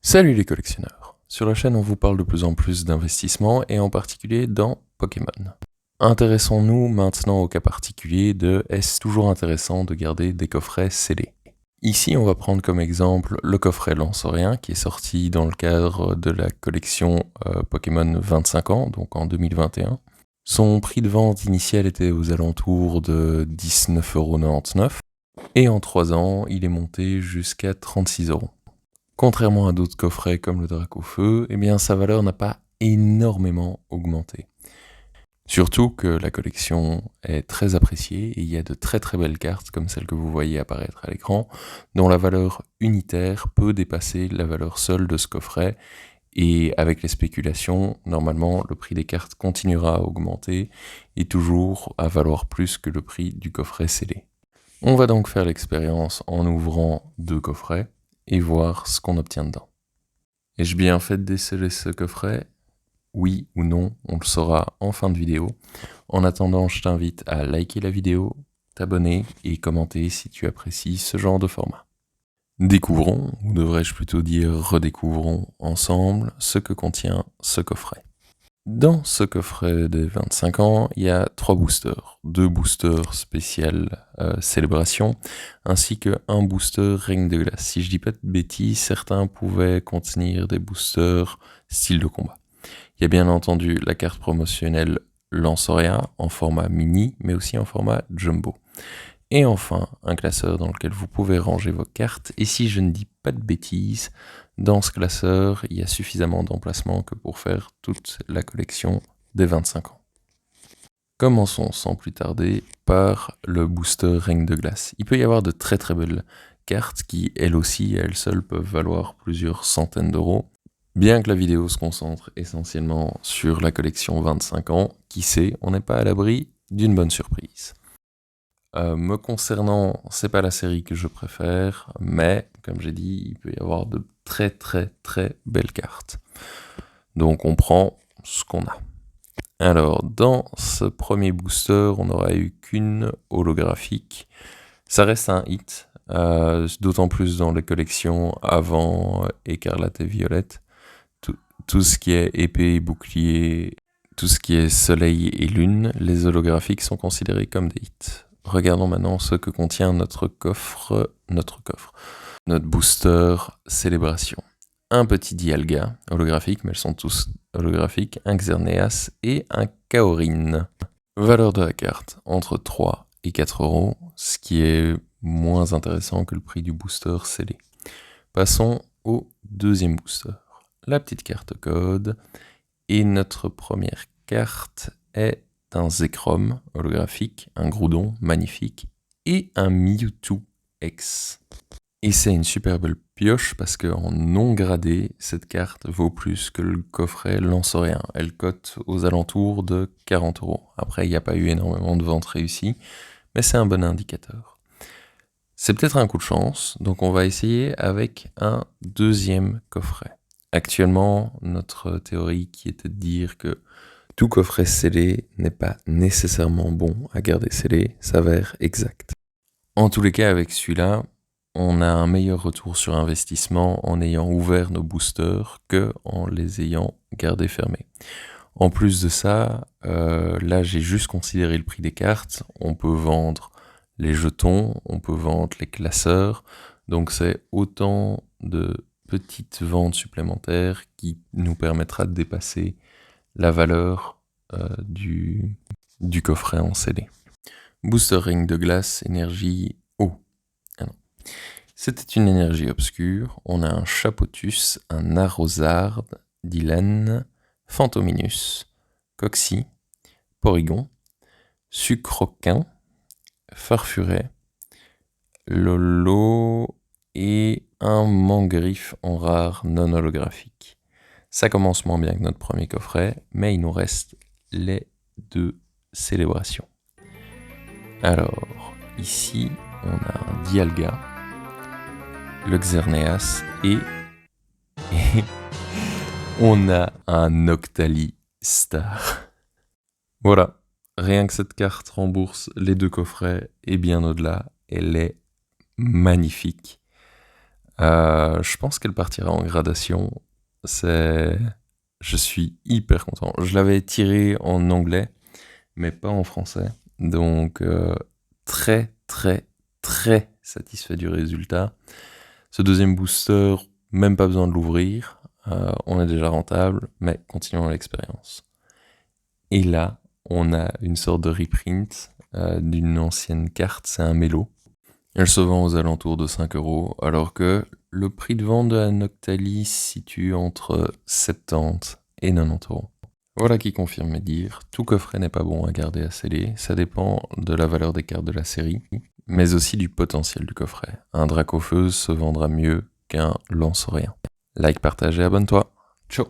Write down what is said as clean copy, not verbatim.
Salut les collectionneurs. Sur la chaîne, on vous parle de plus en plus d'investissement et en particulier dans Pokémon. Intéressons-nous maintenant au cas particulier de est-ce toujours intéressant de garder des coffrets scellés. Ici, on va prendre comme exemple le coffret Lanceorien qui est sorti dans le cadre de la collection Pokémon 25 ans, donc en 2021. Son prix de vente initial était aux alentours de 19,99€ et en 3 ans, il est monté jusqu'à 36€. Contrairement à d'autres coffrets comme le Dracofeu, eh bien sa valeur n'a pas énormément augmenté. Surtout que la collection est très appréciée et il y a de très très belles cartes comme celle que vous voyez apparaître à l'écran, dont la valeur unitaire peut dépasser la valeur seule de ce coffret, et avec les spéculations, normalement le prix des cartes continuera à augmenter et toujours à valoir plus que le prix du coffret scellé. On va donc faire l'expérience en ouvrant 2 coffrets et voir ce qu'on obtient dedans. Ai-je bien fait de déceler ce coffret? Oui ou non, on le saura en fin de vidéo. En attendant, je t'invite à liker la vidéo, t'abonner et commenter si tu apprécies ce genre de format. Découvrons, ou devrais-je plutôt dire redécouvrons ensemble, ce que contient ce coffret. Dans ce coffret des 25 ans, il y a 3 boosters. 2 boosters spécial célébration, ainsi qu'un booster règne de glace. Si je dis pas de bêtises, certains pouvaient contenir des boosters style de combat. Il y a bien entendu la carte promotionnelle Lanceoria en format mini, mais aussi en format jumbo. Et enfin, un classeur dans lequel vous pouvez ranger vos cartes. Et si je ne dis pas de bêtises, dans ce classeur, il y a suffisamment d'emplacement que pour faire toute la collection des 25 ans. Commençons sans plus tarder par le booster Règne de Glace. Il peut y avoir de très très belles cartes qui, elles aussi, elles seules, peuvent valoir plusieurs centaines d'euros. Bien que la vidéo se concentre essentiellement sur la collection 25 ans, qui sait, on n'est pas à l'abri d'une bonne surprise. Me concernant, c'est pas la série que je préfère, mais comme j'ai dit, il peut y avoir de très très très belles cartes. Donc on prend ce qu'on a. Alors, dans ce premier booster, on n'aura eu qu'une holographique. Ça reste un hit, d'autant plus dans les collections avant Écarlate et Violette. Tout ce qui est épée et bouclier, tout ce qui est soleil et lune, les holographiques sont considérés comme des hits. Regardons maintenant ce que contient notre booster célébration. Un petit Dialga holographique, mais elles sont tous holographiques, un Xerneas et un Kaorin. Valeur de la carte, entre 3 et 4€, ce qui est moins intéressant que le prix du booster scellé. Passons au deuxième booster. La petite carte code, et notre première carte est un Zekrom holographique, un Groudon magnifique, et un Mewtwo X. Et c'est une super belle pioche parce qu'en non gradé, cette carte vaut plus que le coffret Lanceorien. Elle cote aux alentours de 40€. Après, il n'y a pas eu énormément de ventes réussies, mais c'est un bon indicateur. C'est peut-être un coup de chance, donc on va essayer avec un deuxième coffret. Actuellement, notre théorie qui était de dire que tout coffret scellé n'est pas nécessairement bon à garder scellé s'avère exact. En tous les cas, avec celui-là, on a un meilleur retour sur investissement en ayant ouvert nos boosters que en les ayant gardés fermés. En plus de ça, là j'ai juste considéré le prix des cartes. On peut vendre les jetons, on peut vendre les classeurs, donc c'est autant de petites ventes supplémentaires qui nous permettra de dépasser la valeur du coffret en CD. Booster Ring de glace, énergie eau. Ah non. C'était une énergie obscure. On a un Chapotus, un Arrosard, Dylan, Phantominus, Coxy, Porygon, Sucroquin, Farfuret, Lolo et un Mangriffe en rare non holographique. Ça commence moins bien que notre premier coffret, mais il nous reste les 2 célébrations. Alors, ici, on a un Dialga, le Xerneas et on a un Octali Star. Voilà, rien que cette carte rembourse les 2 coffrets et bien au-delà, elle est magnifique. Je pense qu'elle partira en gradation. Je suis hyper content. Je l'avais tiré en anglais, mais pas en français. Donc, très, très, très satisfait du résultat. Ce deuxième booster, même pas besoin de l'ouvrir. On est déjà rentable, mais continuons l'expérience. Et là, on a une sorte de reprint d'une ancienne carte, c'est un mélo. Elle se vend aux alentours de 5 €, alors que le prix de vente de la Noctali se situe entre 70 et 90 €. Voilà qui confirme mes dires, tout coffret n'est pas bon à garder à sceller, ça dépend de la valeur des cartes de la série, mais aussi du potentiel du coffret. Un Dracofeuse se vendra mieux qu'un Lance-Rien. Like, partage et abonne-toi. Ciao.